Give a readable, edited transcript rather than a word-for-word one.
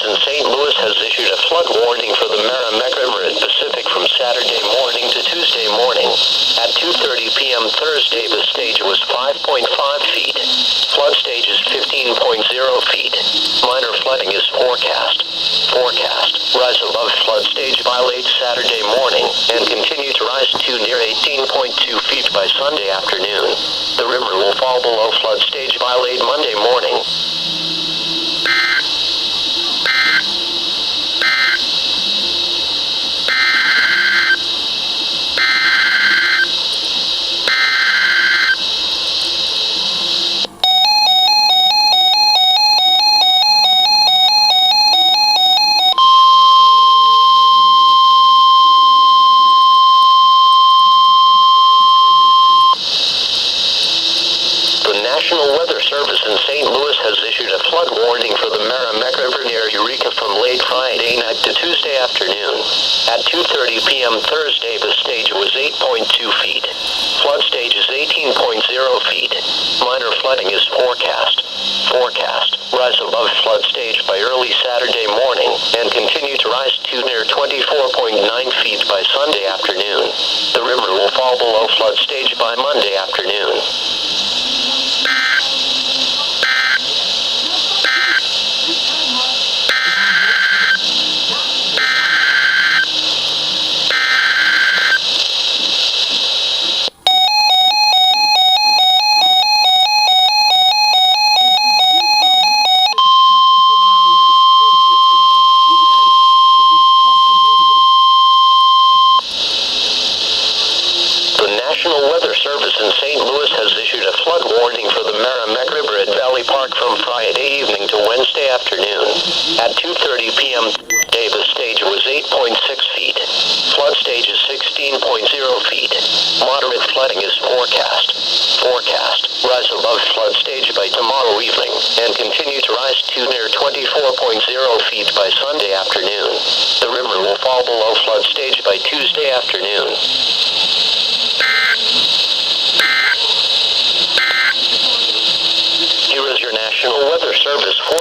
Service in St. Louis has issued a flood warning for the Merrimack River and Pacific from Saturday morning to Tuesday morning. At 2:30 p.m. Thursday, the stage was 5.5 feet. Flood stage is 15.0 feet. Minor flooding is forecast. Rise above flood stage by late Saturday morning and continue to rise to near 18.2 feet by Sunday afternoon. The river will fall below flood stage by late Monday morning. The National Weather Service in St. Louis has issued a flood warning for the Merrimack River near Eureka from late Friday night to Tuesday afternoon. At 2:30 p.m. Thursday, the stage was 8.2 feet. Flood stage is 18.0 feet. Minor flooding is forecast. Rise above flood stage by early Saturday morning and continue to rise to near 24.9 feet by Sunday afternoon. The river will fall below flood stage by Monday afternoon. The National Weather Service in St. Louis has issued a flood warning for the Merrimack River at Valley Park from Friday evening to Wednesday afternoon. At 2:30 p.m. the stage was 8.6 feet. Flood stage is 16.0 feet. Moderate flooding is forecast. Rise above flood stage by tomorrow evening and continue to rise to near 24.0 feet by Sunday afternoon. The river will fall below flood stage by Tuesday afternoon. Here is your National Weather Service for